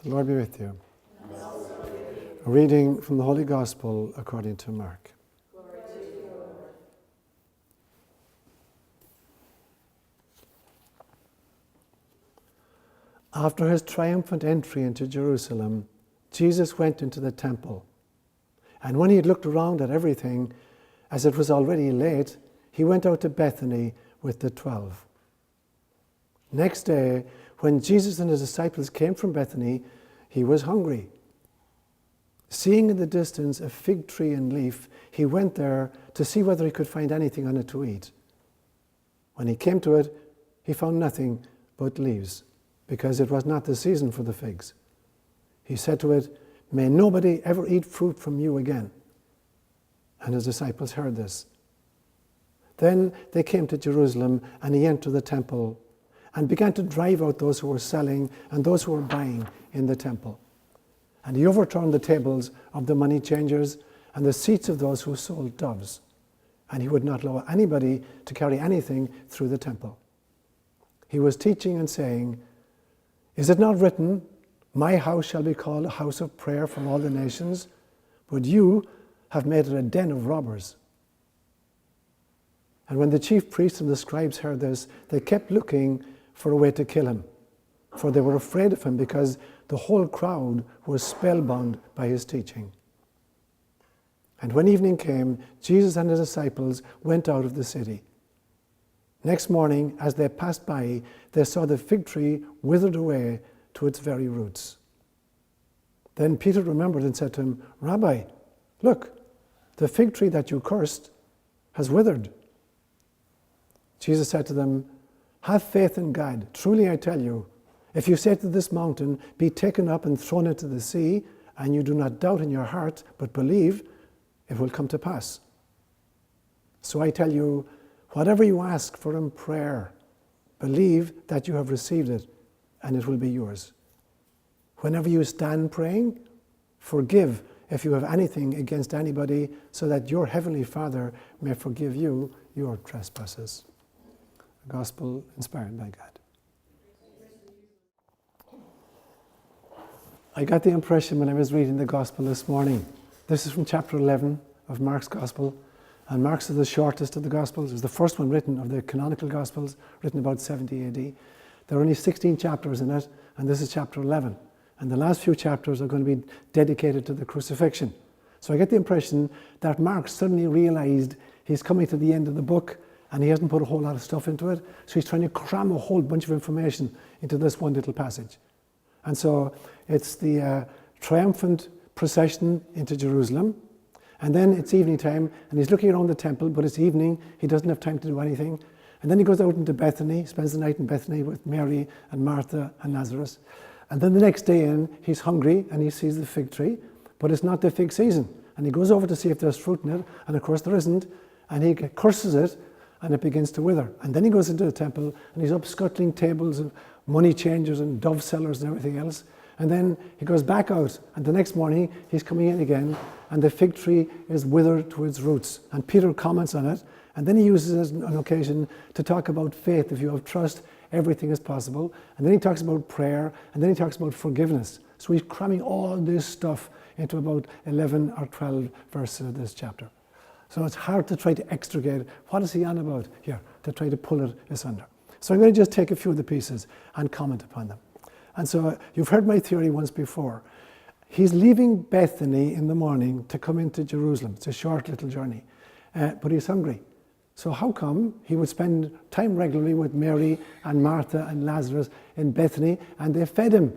The Lord be with you. A reading from the Holy Gospel according to Mark. Glory to you, Lord. After his triumphant entry into Jerusalem, Jesus went into the temple. And when he had looked around at everything, as it was already late, he went out to Bethany with the 12. Next day, when Jesus and his disciples came from Bethany, he was hungry. Seeing in the distance a fig tree in leaf, he went there to see whether he could find anything on it to eat. When he came to it, he found nothing but leaves, because it was not the season for the figs. He said to it, "May nobody ever eat fruit from you again." And his disciples heard this. Then they came to Jerusalem, and he entered the temple and began to drive out those who were selling and those who were buying in the temple. And he overturned the tables of the money changers and the seats of those who sold doves. And he would not allow anybody to carry anything through the temple. He was teaching and saying, "Is it not written, 'My house shall be called a house of prayer for all the nations'? But you have made it a den of robbers." And when the chief priests and the scribes heard this, they kept looking for a way to kill him, for they were afraid of him, because the whole crowd was spellbound by his teaching. And when evening came, Jesus and his disciples went out of the city. Next morning, as they passed by, they saw the fig tree withered away to its very roots. Then Peter remembered and said to him, "Rabbi, look, the fig tree that you cursed has withered." Jesus said to them, "Have faith in God. Truly I tell you, if you say to this mountain, 'Be taken up and thrown into the sea,' and you do not doubt in your heart, but believe, it will come to pass. So I tell you, whatever you ask for in prayer, believe that you have received it, and it will be yours. Whenever you stand praying, forgive if you have anything against anybody, so that your heavenly Father may forgive you your trespasses." The Gospel inspired by God. I got the impression when I was reading the Gospel this morning, this is from chapter 11 of Mark's Gospel, and Mark's is the shortest of the Gospels. It's the first one written of the canonical Gospels, written about 70 AD. There are only 16 chapters in it, and this is chapter 11. And the last few chapters are going to be dedicated to the crucifixion. So I get the impression that Mark suddenly realized he's coming to the end of the book, and he hasn't put a whole lot of stuff into it, so he's trying to cram a whole bunch of information into this one little passage. And so it's the triumphant procession into Jerusalem, and then it's evening time, and he's looking around the temple, but it's evening, he doesn't have time to do anything. And then he goes out into Bethany, spends the night in Bethany with Mary and Martha and Lazarus. And then the next day in, he's hungry, and he sees the fig tree, but it's not the fig season. And he goes over to see if there's fruit in it, and of course there isn't, and he curses it, and it begins to wither. And then he goes into the temple, and he's up scuttling tables of money changers and dove sellers and everything else. And then he goes back out, and the next morning he's coming in again, and the fig tree is withered to its roots. And Peter comments on it, and then he uses it as an occasion to talk about faith. If you have trust, everything is possible. And then he talks about prayer, and then he talks about forgiveness. So he's cramming all this stuff into about 11 or 12 verses of this chapter. So it's hard to try to extricate what is he on about here, to try to pull it asunder. So I'm going to just take a few of the pieces and comment upon them. And so you've heard my theory once before. He's leaving Bethany in the morning to come into Jerusalem. It's a short little journey, but he's hungry. So how come he would spend time regularly with Mary and Martha and Lazarus in Bethany, and they fed him?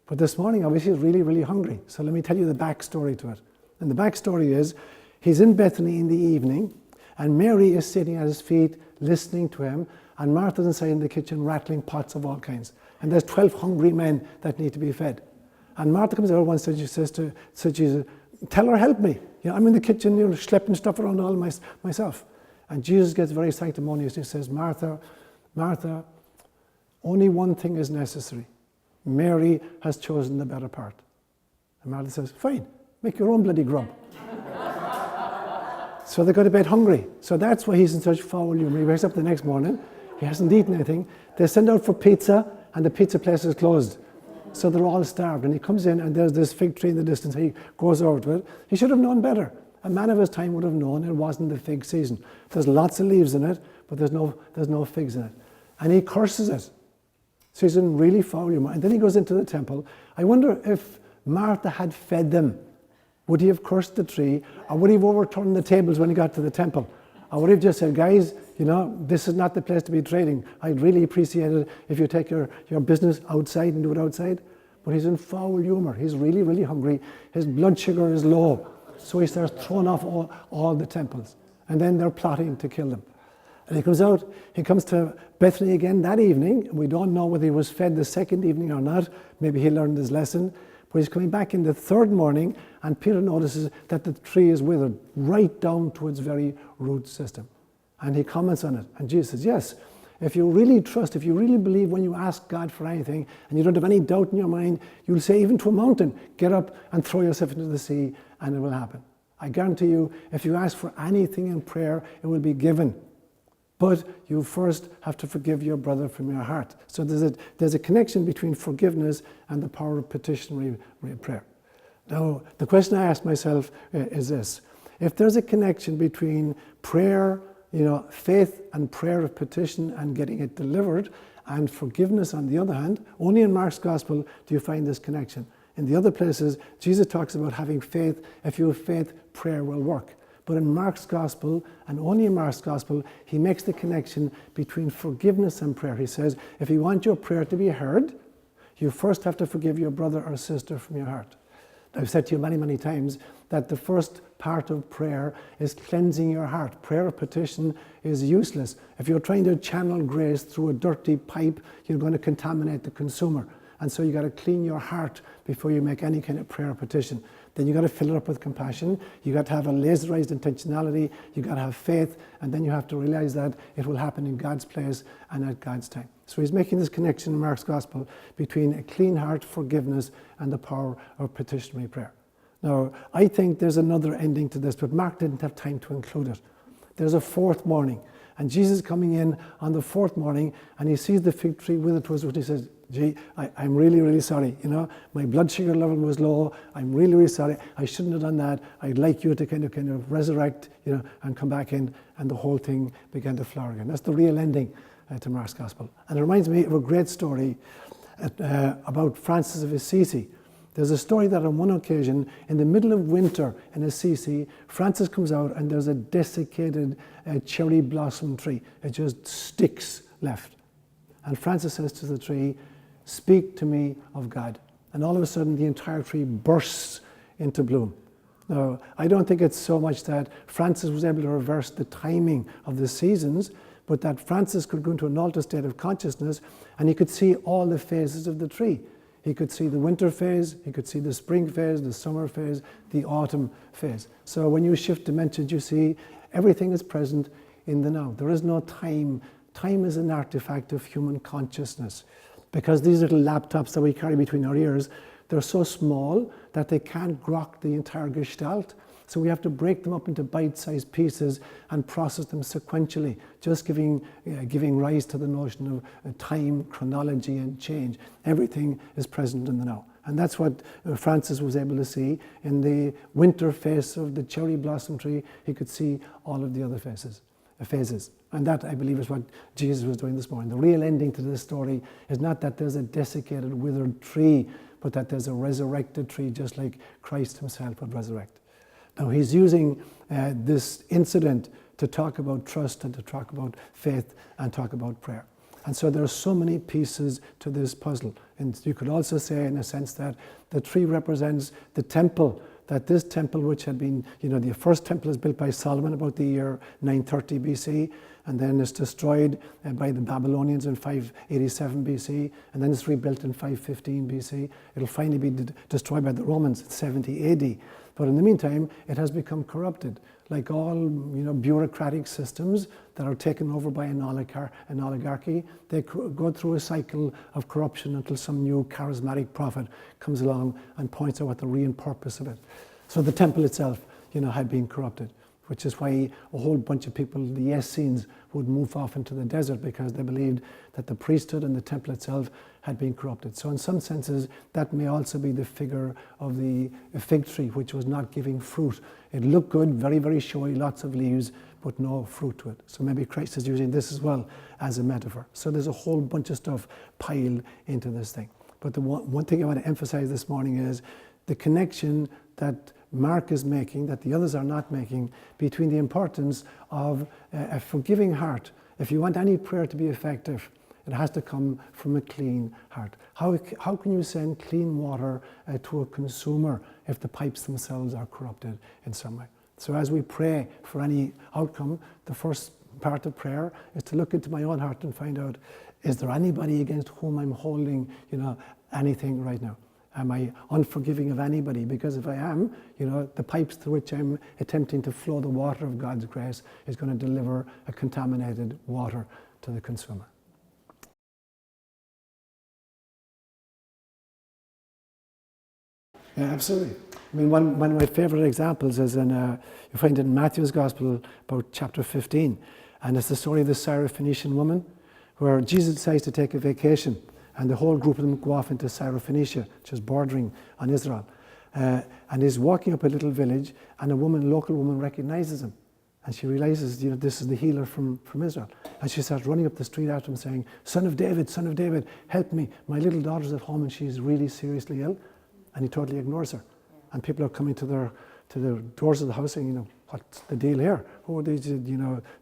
But this morning, obviously, he's really, really hungry. So let me tell you the backstory to it. And the backstory is, he's in Bethany in the evening, and Mary is sitting at his feet listening to him, and Martha's inside in the kitchen rattling pots of all kinds. And there's 12 hungry men that need to be fed. And Martha comes over once and she says to Jesus, "Tell her, help me. You know, I'm in the kitchen, schlepping stuff around all myself." And Jesus gets very sanctimonious. He says, "Martha, Martha, only one thing is necessary. Mary has chosen the better part." And Martha says, "Fine, make your own bloody grub." So they go to bed hungry. So that's why he's in such foul humor. He wakes up the next morning, he hasn't eaten anything. They send out for pizza, and the pizza place is closed. So they're all starved. And he comes in and there's this fig tree in the distance. He goes over to it. He should have known better. A man of his time would have known it wasn't the fig season. There's lots of leaves in it, but there's no figs in it. And he curses it. So he's in really foul humor. And then he goes into the temple. I wonder if Martha had fed them. Would he have cursed the tree? Or would he have overturned the tables when he got to the temple? Or would he have just said, guys, this is not the place to be trading. I'd really appreciate it if you take your business outside and do it outside. But he's in foul humor. He's really, really hungry. His blood sugar is low. So he starts throwing off all the temples. And then they're plotting to kill them. And he comes to Bethany again that evening. We don't know whether he was fed the second evening or not. Maybe he learned his lesson. But he's coming back in the third morning, and Peter notices that the tree is withered right down to its very root system. And he comments on it. And Jesus says, yes, if you really trust, if you really believe when you ask God for anything, and you don't have any doubt in your mind, you'll say even to a mountain, get up and throw yourself into the sea, and it will happen. I guarantee you, if you ask for anything in prayer, it will be given. But you first have to forgive your brother from your heart. So there's a connection between forgiveness and the power of petitionary prayer. Now, the question I ask myself is this. If there's a connection between prayer, faith and prayer of petition and getting it delivered, and forgiveness on the other hand, only in Mark's Gospel do you find this connection. In the other places, Jesus talks about having faith. If you have faith, prayer will work. But in Mark's Gospel, and only in Mark's Gospel, he makes the connection between forgiveness and prayer. He says, if you want your prayer to be heard, you first have to forgive your brother or sister from your heart. I've said to you many, many times that the first part of prayer is cleansing your heart. Prayer of petition is useless. If you're trying to channel grace through a dirty pipe, you're going to contaminate the consumer. And so you got to clean your heart before you make any kind of prayer or petition. Then you got to fill it up with compassion. You got to have a laserized intentionality. You got to have faith, and then you have to realize that it will happen in God's place and at God's time. So he's making this connection in Mark's Gospel between a clean heart, forgiveness, and the power of petitionary prayer. Now, I think there's another ending to this, but Mark didn't have time to include it. There's a fourth morning, and Jesus coming in on the fourth morning, and he sees the fig tree withered to his root. He says, gee, I'm really, really sorry. My blood sugar level was low. I'm really, really sorry. I shouldn't have done that. I'd like you to kind of resurrect, and come back in. And the whole thing began to flower again. That's the real ending to Mark's Gospel. And it reminds me of a great story about Francis of Assisi. There's a story that on one occasion, in the middle of winter in Assisi, Francis comes out and there's a desiccated cherry blossom tree. It just sticks left. And Francis says to the tree, speak to me of God. And all of a sudden, the entire tree bursts into bloom. Now, I don't think it's so much that Francis was able to reverse the timing of the seasons, but that Francis could go into an altered state of consciousness and he could see all the phases of the tree. He could see the winter phase, he could see the spring phase, the summer phase, the autumn phase. So when you shift dimensions, you see everything is present in the now. There is no time. Time is an artifact of human consciousness. Because these little laptops that we carry between our ears, they're so small that they can't grok the entire gestalt. So we have to break them up into bite-sized pieces and process them sequentially, just giving rise to the notion of time, chronology, and change. Everything is present in the now. And that's what Francis was able to see. In the winter phase of the cherry blossom tree, he could see all of the other phases. And that, I believe, is what Jesus was doing this morning. The real ending to this story is not that there's a desiccated, withered tree, but that there's a resurrected tree, just like Christ himself would resurrect. Now, he's using this incident to talk about trust and to talk about faith and talk about prayer. And so there are so many pieces to this puzzle. And you could also say, in a sense, that the tree represents the temple, that this temple, which had been, the first temple is built by Solomon about the year 930 BC, and then it's destroyed by the Babylonians in 587 BC, and then it's rebuilt in 515 BC. It'll finally be destroyed by the Romans in 70 AD. But in the meantime, it has become corrupted. Like all bureaucratic systems that are taken over by an oligarchy, they go through a cycle of corruption until some new charismatic prophet comes along and points out what the real purpose of it. So the temple itself, had been corrupted. which is why a whole bunch of people, the Essenes, would move off into the desert because they believed that the priesthood and the temple itself had been corrupted. So in some senses, that may also be the figure of the fig tree, which was not giving fruit. It looked good, very, very showy, lots of leaves, but no fruit to it. So maybe Christ is using this as well as a metaphor. So there's a whole bunch of stuff piled into this thing. But the one thing I want to emphasize this morning is the connection that Mark is making, that the others are not making, between the importance of a forgiving heart. If you want any prayer to be effective, it has to come from a clean heart. How can you send clean water to a consumer if the pipes themselves are corrupted in some way? So as we pray for any outcome, the first part of prayer is to look into my own heart and find out, is there anybody against whom I'm holding, anything right now? Am I unforgiving of anybody? Because if I am, the pipes through which I'm attempting to flow the water of God's grace is going to deliver a contaminated water to the consumer. Yeah, absolutely. I mean, one of my favorite examples is you find it in Matthew's Gospel, about chapter 15. And it's the story of the Syrophoenician woman, where Jesus decides to take a vacation. And the whole group of them go off into Syrophoenicia, which is bordering on Israel. And he's walking up a little village, and a local woman recognizes him. And she realizes, this is the healer from Israel. And she starts running up the street after him saying, Son of David, help me. My little daughter's at home and she's really seriously ill. And he totally ignores her. And people are coming to the doors of the house saying, what's the deal here? Who are these,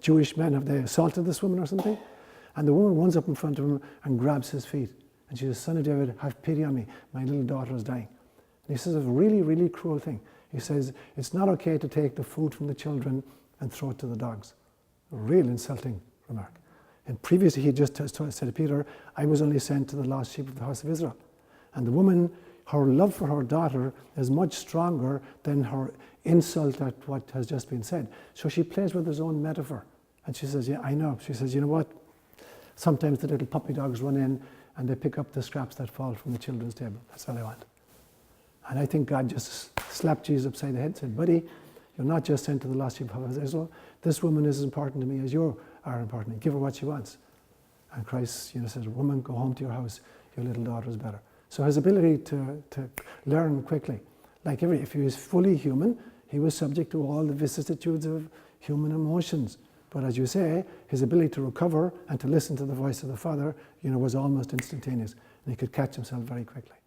Jewish men? Have they assaulted this woman or something? And the woman runs up in front of him and grabs his feet. And she says, Son of David, have pity on me. My little daughter is dying. And he says a really, really cruel thing. He says, it's not okay to take the food from the children and throw it to the dogs. A real insulting remark. And previously he just said to Peter, I was only sent to the lost sheep of the house of Israel. And the woman, her love for her daughter is much stronger than her insult at what has just been said. So she plays with his own metaphor. And she says, yeah, I know. She says, you know what? Sometimes the little puppy dogs run in and they pick up the scraps that fall from the children's table. That's all I want. And I think God just slapped Jesus upside the head and said, buddy, you're not just sent to the lost sheep of Israel. This woman is as important to me as you are important. Give her what she wants. And Christ says, woman, go home to your house. Your little daughter is better. So his ability to learn quickly. If he was fully human, he was subject to all the vicissitudes of human emotions. But as you say, his ability to recover and to listen to the voice of the Father, was almost instantaneous. And he could catch himself very quickly.